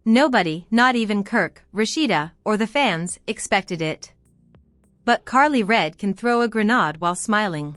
Nobody, not even Kirk, Rasheeda, or the fans, expected it. But Karlie Redd can throw a grenade while smiling.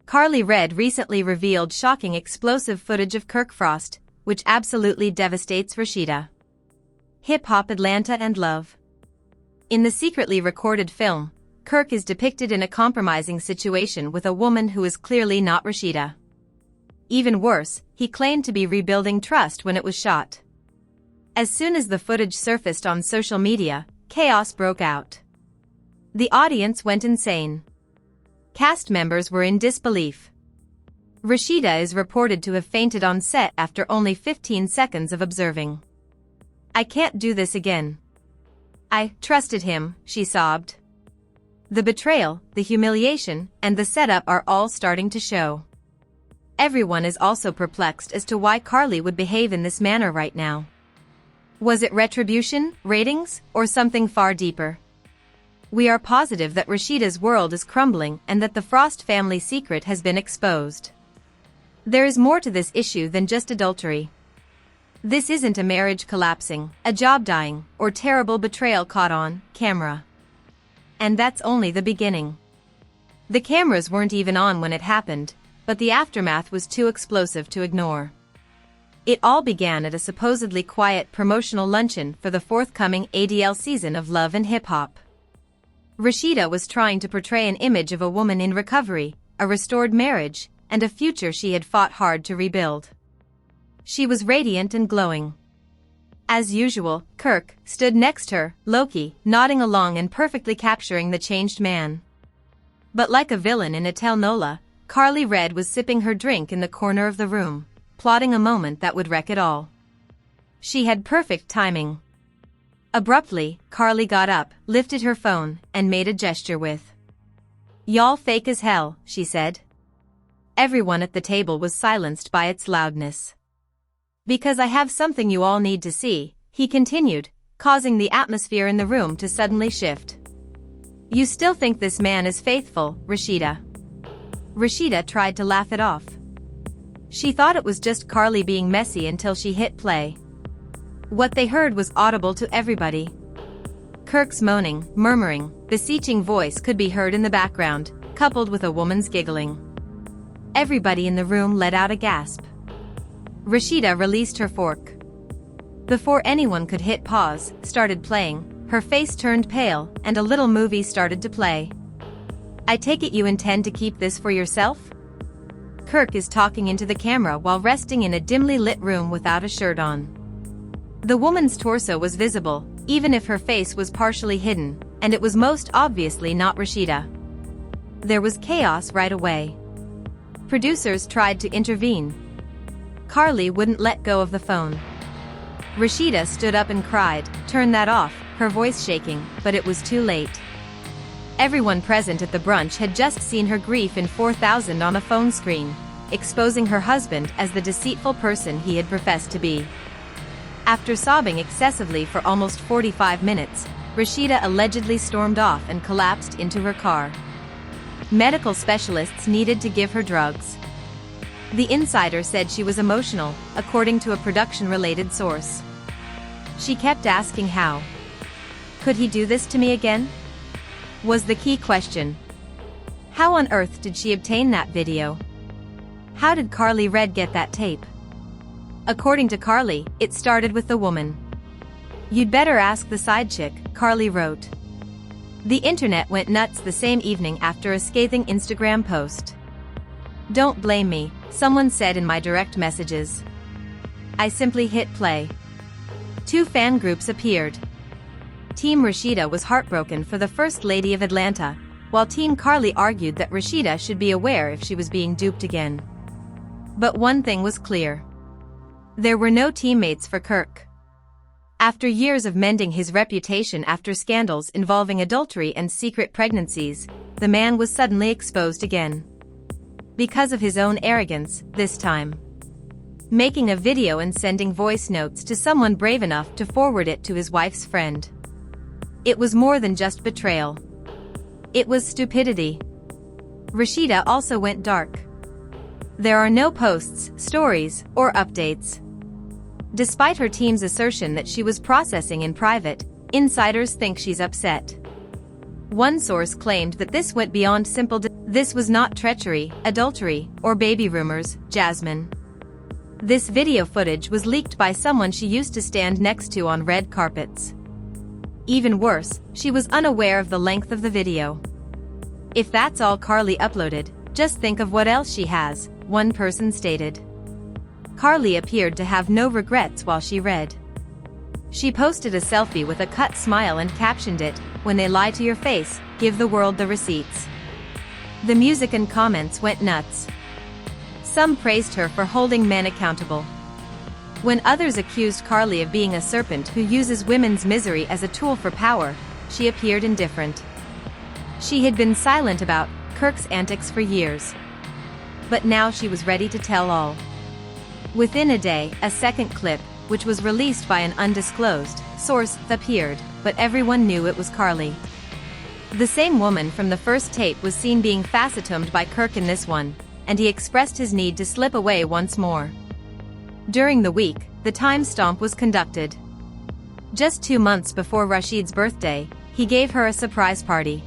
Karlie Redd recently revealed shocking explosive footage of Kirk Frost, which absolutely devastates Rasheeda. Hip-hop Atlanta and love. In the secretly recorded film, Kirk is depicted in a compromising situation with a woman who is clearly not Rasheeda. Even worse, he claimed to be rebuilding trust when it was shot. As soon as the footage surfaced on social media, chaos broke out. The audience went insane. Cast members were in disbelief. Rasheeda is reported to have fainted on set after only 15 seconds of observing. "I can't do this again. I trusted him," she sobbed. The betrayal, the humiliation, and the setup are all starting to show. Everyone is also perplexed as to why Karlie would behave in this manner right now. Was it retribution, ratings, or something far deeper? We are positive that Rasheeda's world is crumbling and that the Frost family secret has been exposed. There is more to this issue than just adultery. This isn't a marriage collapsing, a job dying, or terrible betrayal caught on camera. And that's only the beginning. The cameras weren't even on when it happened, but the aftermath was too explosive to ignore. It all began at a supposedly quiet promotional luncheon for the forthcoming ADL season of Love and Hip Hop. Rasheeda was trying to portray an image of a woman in recovery, a restored marriage, and a future she had fought hard to rebuild. She was radiant and glowing. As usual, Kirk stood next her, low-key, nodding along and perfectly capturing the changed man. But like a villain in a telenovela, Karlie Redd was sipping her drink in the corner of the room, plotting a moment that would wreck it all. She had perfect timing. Abruptly, Karlie got up, lifted her phone, and made a gesture with, "Y'all fake as hell," she said. Everyone at the table was silenced by its loudness. "Because I have something you all need to see," he continued, causing the atmosphere in the room to suddenly shift. "You still think this man is faithful, Rasheeda?" Rasheeda tried to laugh it off. She thought it was just Karlie being messy until she hit play. What they heard was audible to everybody. Kirk's moaning, murmuring, beseeching voice could be heard in the background, coupled with a woman's giggling. Everybody in the room let out a gasp. Rasheeda released her fork. Before anyone could hit pause, started playing, her face turned pale, and a little movie started to play. "I take it you intend to keep this for yourself?" Kirk is talking into the camera while resting in a dimly lit room without a shirt on. The woman's torso was visible, even if her face was partially hidden, and it was most obviously not Rasheeda. There was chaos right away. Producers tried to intervene. Karlie wouldn't let go of the phone. Rasheeda stood up and cried, "Turn that off," her voice shaking, but it was too late. Everyone present at the brunch had just seen her grief in 4000 on a phone screen, exposing her husband as the deceitful person he had professed to be. After sobbing excessively for almost 45 minutes, Rasheeda allegedly stormed off and collapsed into her car. Medical specialists needed to give her drugs. The insider said she was emotional, according to a production-related source. She kept asking how. Could he do this to me again? Was the key question. How on earth did she obtain that video? How did Karlie Redd get that tape? According to Karlie, it started with the woman. "You'd better ask the side chick," Karlie wrote. The internet went nuts the same evening after a scathing Instagram post. "Don't blame me," someone said in my direct messages. I simply hit play. 2 fan groups appeared. Team Rasheeda was heartbroken for the First Lady of Atlanta, while Team Karlie argued that Rasheeda should be aware if she was being duped again. But one thing was clear. There were no teammates for Kirk. After years of mending his reputation after scandals involving adultery and secret pregnancies, the man was suddenly exposed again. Because of his own arrogance, this time. Making a video and sending voice notes to someone brave enough to forward it to his wife's friend. It was more than just betrayal. It was stupidity. Rasheeda also went dark. There are no posts, stories, or updates. Despite her team's assertion that she was processing in private, insiders think she's upset. One source claimed that this went beyond simple this was not treachery, adultery, or baby rumors, Jasmine. This video footage was leaked by someone she used to stand next to on red carpets. Even worse, she was unaware of the length of the video. If that's all Karlie uploaded, just think of what else she has, one person stated. Karlie appeared to have no regrets while she read. She posted a selfie with a cut smile and captioned it, "When they lie to your face, give the world the receipts." The music and comments went nuts. Some praised her for holding men accountable. When others accused Karlie of being a serpent who uses women's misery as a tool for power, she appeared indifferent. She had been silent about Kirk's antics for years. But now she was ready to tell all. Within a day, a second clip, which was released by an undisclosed source, appeared, but everyone knew it was Karlie. The same woman from the first tape was seen being facetiomed by Kirk in this one, and he expressed his need to slip away once more. During the week, the time stomp was conducted. Just 2 months before Rasheeda's birthday, he gave her a surprise party.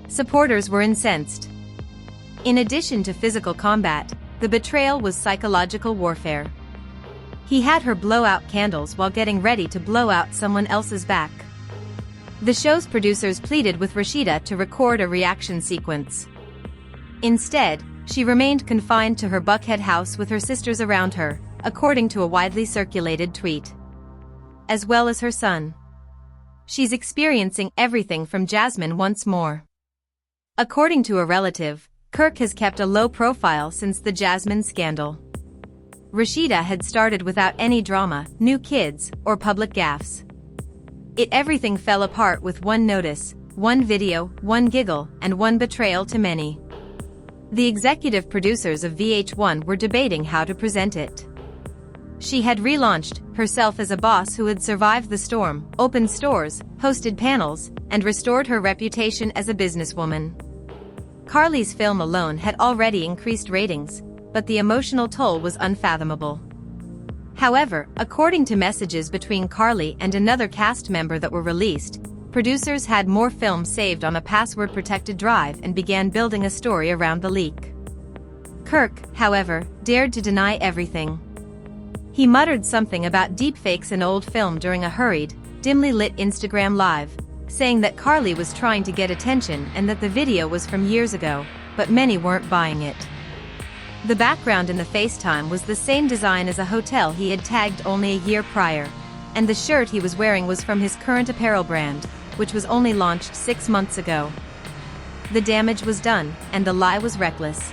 Supporters were incensed. In addition to physical combat, the betrayal was psychological warfare. He had her blow out candles while getting ready to blow out someone else's back. The show's producers pleaded with Rasheeda to record a reaction sequence. Instead, she remained confined to her Buckhead house with her sisters around her, according to a widely circulated tweet. As well as her son. She's experiencing everything from Jasmine once more. According to a relative, Kirk has kept a low profile since the Jasmine scandal. Rasheeda had started without any drama, new kids, or public gaffes. Everything fell apart with one notice, one video, one giggle, and one betrayal to many. The executive producers of VH1 were debating how to present it. She had relaunched herself as a boss who had survived the storm, opened stores, hosted panels, and restored her reputation as a businesswoman. Karlie's film alone had already increased ratings, but the emotional toll was unfathomable. However, according to messages between Karlie and another cast member that were released, producers had more film saved on a password-protected drive and began building a story around the leak. Kirk, however, dared to deny everything. He muttered something about deepfakes in old film during a hurried, dimly lit Instagram live, saying that Karlie was trying to get attention and that the video was from years ago, but many weren't buying it. The background in the FaceTime was the same design as a hotel he had tagged only a year prior, and the shirt he was wearing was from his current apparel brand, which was only launched 6 months ago. The damage was done, and the lie was reckless.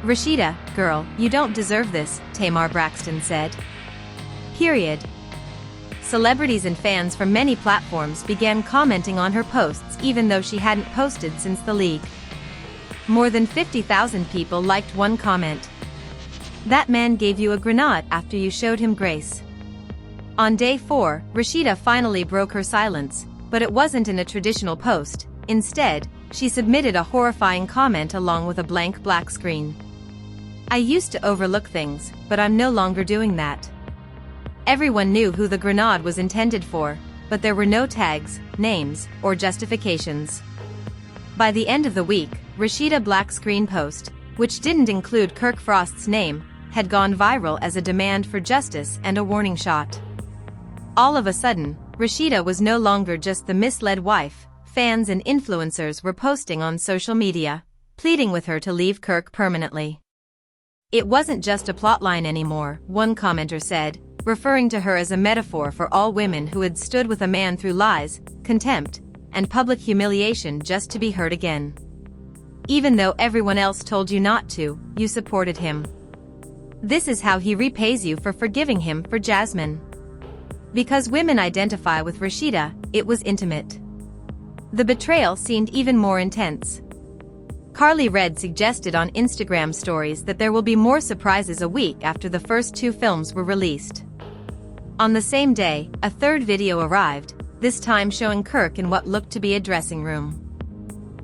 "Rasheeda, girl, you don't deserve this," Tamar Braxton said. Period. Celebrities and fans from many platforms began commenting on her posts even though she hadn't posted since the leak. More than 50,000 people liked one comment. "That man gave you a grenade after you showed him grace." On day 4, Rasheeda finally broke her silence, but it wasn't in a traditional post. Instead, she submitted a horrifying comment along with a blank black screen. "I used to overlook things, but I'm no longer doing that." Everyone knew who the grenade was intended for, but there were no tags, names, or justifications. By the end of the week, Rasheeda's black screen post, which didn't include Kirk Frost's name, had gone viral as a demand for justice and a warning shot. All of a sudden, Rasheeda was no longer just the misled wife. Fans and influencers were posting on social media, pleading with her to leave Kirk permanently. "It wasn't just a plotline anymore," one commenter said, referring to her as a metaphor for all women who had stood with a man through lies, contempt, and public humiliation just to be hurt again. "Even though everyone else told you not to, you supported him. This is how he repays you for forgiving him for Jasmine." Because women identify with Rasheeda, it was intimate. The betrayal seemed even more intense. Karlie Redd suggested on Instagram stories that there will be more surprises a week after the first 2 films were released. On the same day, a third video arrived, this time showing Kirk in what looked to be a dressing room.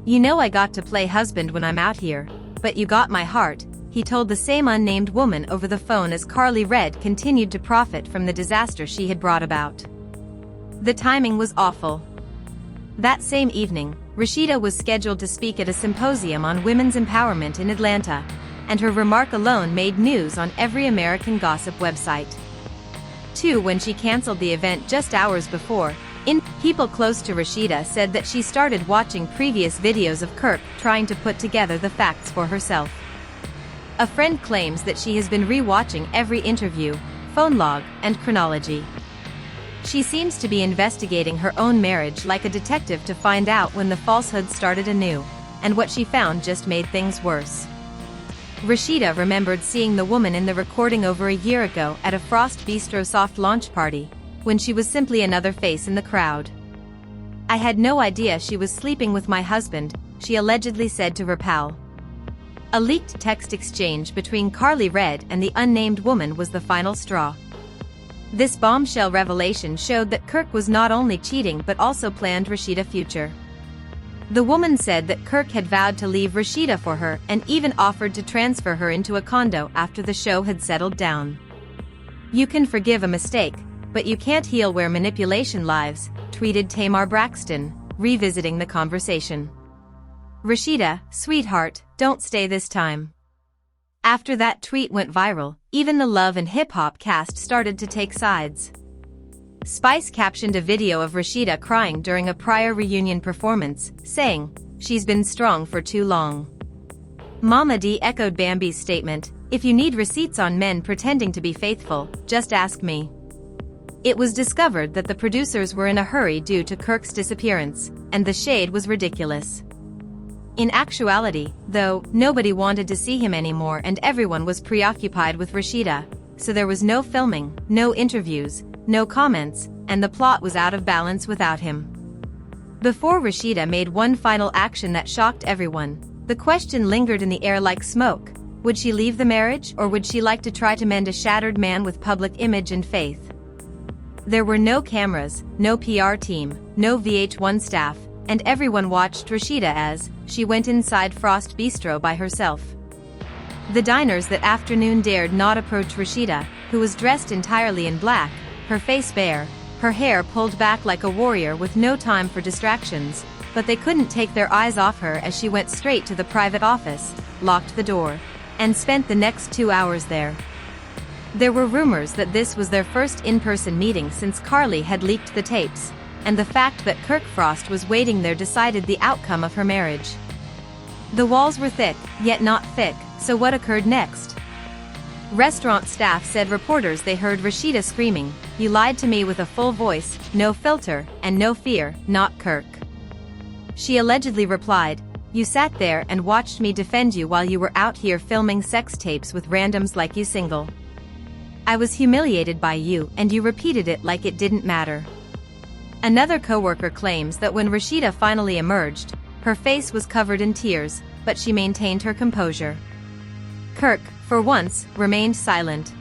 "You know I got to play husband when I'm out here, but you got my heart," he told the same unnamed woman over the phone as Karlie Redd continued to profit from the disaster she had brought about. The timing was awful. That same evening, Rasheeda was scheduled to speak at a symposium on women's empowerment in Atlanta, and her remark alone made news on every American gossip website. Too, when she canceled the event just hours before, people close to Rasheeda said that she started watching previous videos of Kirk trying to put together the facts for herself. A friend claims that she has been re-watching every interview, phone log, and chronology. She seems to be investigating her own marriage like a detective to find out when the falsehood started anew, and what she found just made things worse. Rasheeda remembered seeing the woman in the recording over a year ago at a Frost Bistro soft launch party, when she was simply another face in the crowd. "I had no idea she was sleeping with my husband," she allegedly said to her pal. A leaked text exchange between Karlie Redd and the unnamed woman was the final straw. This bombshell revelation showed that Kirk was not only cheating but also planned Rasheeda's future. The woman said that Kirk had vowed to leave Rasheeda for her and even offered to transfer her into a condo after the show had settled down. "You can forgive a mistake, but you can't heal where manipulation lives," tweeted Tamar Braxton, revisiting the conversation. "Rasheeda, sweetheart, don't stay this time." After that tweet went viral, even the Love and Hip Hop cast started to take sides. Spice captioned a video of Rasheeda crying during a prior reunion performance, saying, "She's been strong for too long." Mama D echoed Bambi's statement, "If you need receipts on men pretending to be faithful, just ask me." It was discovered that the producers were in a hurry due to Kirk's disappearance, and the shade was ridiculous. In actuality, though, nobody wanted to see him anymore and everyone was preoccupied with Rasheeda, so there was no filming, no interviews, no comments, and the plot was out of balance without him. Before Rasheeda made one final action that shocked everyone, the question lingered in the air like smoke: would she leave the marriage or would she like to try to mend a shattered man with public image and faith? There were no cameras, no PR team, no VH1 staff, and everyone watched Rasheeda as she went inside Frost Bistro by herself. The diners that afternoon dared not approach Rasheeda, who was dressed entirely in black, her face bare, her hair pulled back like a warrior with no time for distractions, but they couldn't take their eyes off her as she went straight to the private office, locked the door, and spent the next 2 hours there. There were rumors that this was their first in-person meeting since Karlie had leaked the tapes, and the fact that Kirk Frost was waiting there decided the outcome of her marriage. The walls were thick, yet not thick, so what occurred next? Restaurant staff said reporters they heard Rasheeda screaming, "You lied to me," with a full voice, no filter, and no fear, not Kirk. She allegedly replied, "You sat there and watched me defend you while you were out here filming sex tapes with randoms like you single. I was humiliated by you and you repeated it like it didn't matter." Another coworker claims that when Rasheeda finally emerged, her face was covered in tears, but she maintained her composure. Kirk, for once, remained silent.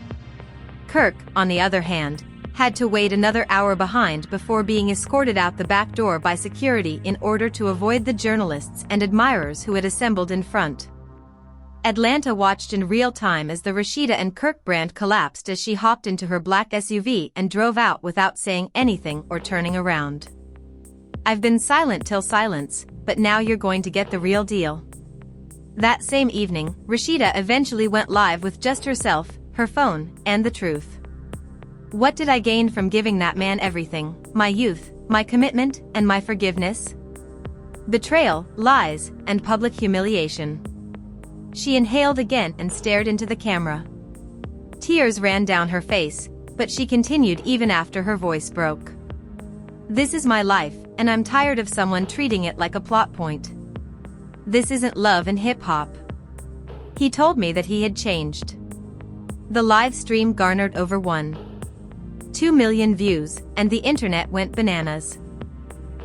Kirk, on the other hand, had to wait another hour behind before being escorted out the back door by security in order to avoid the journalists and admirers who had assembled in front. Atlanta watched in real time as the Rasheeda and Kirk brand collapsed as she hopped into her black SUV and drove out without saying anything or turning around. "I've been silent till silence, but now you're going to get the real deal." That same evening, Rasheeda eventually went live with just herself, her phone, and the truth. "What did I gain from giving that man everything? My youth, my commitment, and my forgiveness? Betrayal, lies, and public humiliation." She inhaled again and stared into the camera. Tears ran down her face, but she continued even after her voice broke. "This is my life, and I'm tired of someone treating it like a plot point. This isn't Love and Hip Hop." He told me that he had changed. The live stream garnered over 1.2 million views, and the internet went bananas.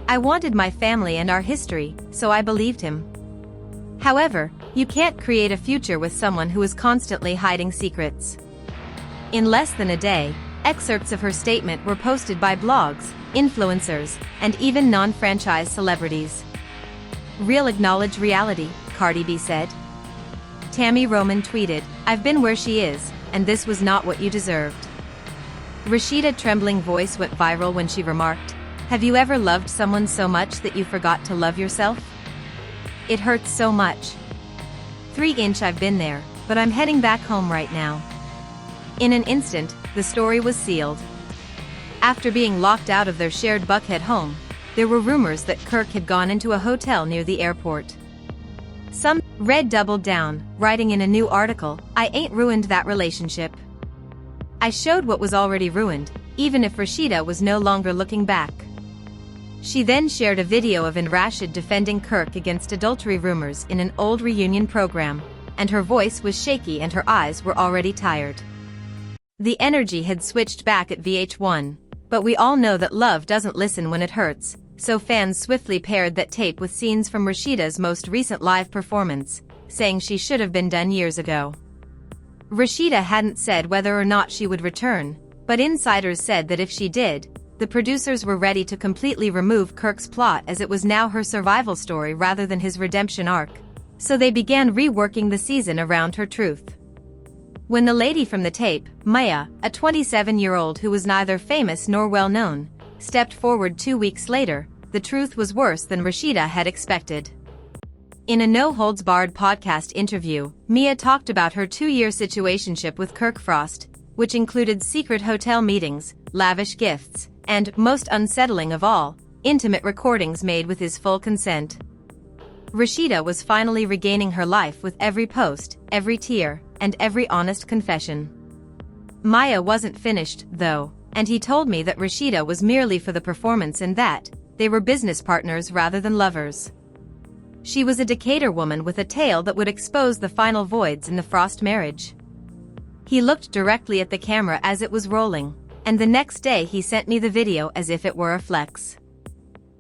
"I wanted my family and our history, so I believed him. However, you can't create a future with someone who is constantly hiding secrets." In less than a day, excerpts of her statement were posted by blogs, influencers, and even non-franchise celebrities. "Real acknowledge reality," Cardi B said. Tammy Roman tweeted, "I've been where she is, and this was not what you deserved." Rasheeda's trembling voice went viral when she remarked, "Have you ever loved someone so much that you forgot to love yourself? It hurts so much. 3" I've been there, but I'm heading back home right now." In an instant, the story was sealed. After being locked out of their shared Buckhead home, there were rumors that Kirk had gone into a hotel near the airport. Redd doubled down, writing in a new article, "I ain't ruined that relationship. I showed what was already ruined, even if Rasheeda was no longer looking back." She then shared a video of Rasheeda defending Kirk against adultery rumors in an old reunion program, and her voice was shaky and her eyes were already tired. The energy had switched back at VH1, but we all know that love doesn't listen when it hurts, so fans swiftly paired that tape with scenes from Rasheeda's most recent live performance, saying she should have been done years ago. Rasheeda hadn't said whether or not she would return, but insiders said that if she did, the producers were ready to completely remove Kirk's plot as it was now her survival story rather than his redemption arc, so they began reworking the season around her truth. When the lady from the tape, Maya, a 27-year-old who was neither famous nor well-known, stepped forward 2 weeks later, the truth was worse than Rasheeda had expected. In a no-holds-barred podcast interview, Mia talked about her 2-year situationship with Kirk Frost, which included secret hotel meetings, lavish gifts, and, most unsettling of all, intimate recordings made with his full consent. Rasheeda was finally regaining her life with every post, every tear, and every honest confession. Maya wasn't finished, though, and he told me that Rasheeda was merely for the performance and that they were business partners rather than lovers. She was a Decatur woman with a tale that would expose the final voids in the Frost marriage. He looked directly at the camera as it was rolling, and the next day he sent me the video as if it were a flex.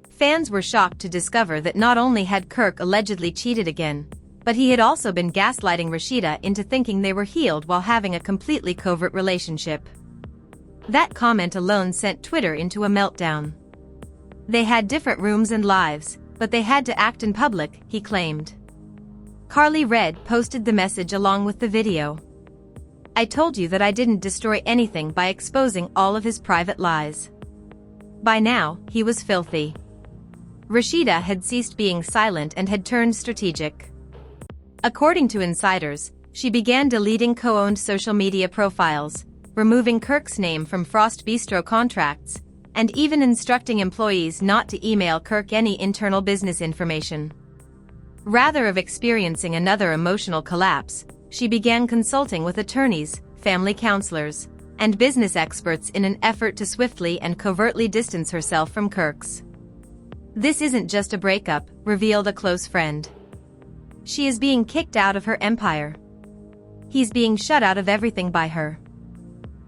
Fans were shocked to discover that not only had Kirk allegedly cheated again, but he had also been gaslighting Rasheeda into thinking they were healed while having a completely covert relationship. That comment alone sent Twitter into a meltdown. They had different rooms and lives, but they had to act in public, he claimed. Karlie Redd posted the message along with the video. "I told you that I didn't destroy anything by exposing all of his private lies." By now, he was filthy. Rasheeda had ceased being silent and had turned strategic. According to insiders, she began deleting co-owned social media profiles, removing Kirk's name from Frost Bistro contracts, and even instructing employees not to email Kirk any internal business information. Rather of experiencing another emotional collapse, she began consulting with attorneys, family counselors, and business experts in an effort to swiftly and covertly distance herself from Kirk's. "This isn't just a breakup," revealed a close friend. "She is being kicked out of her empire. He's being shut out of everything by her."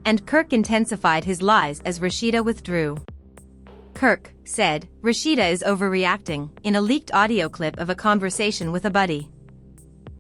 And Kirk intensified his lies as Rasheeda withdrew. Kirk said, "Rasheeda is overreacting," in a leaked audio clip of a conversation with a buddy.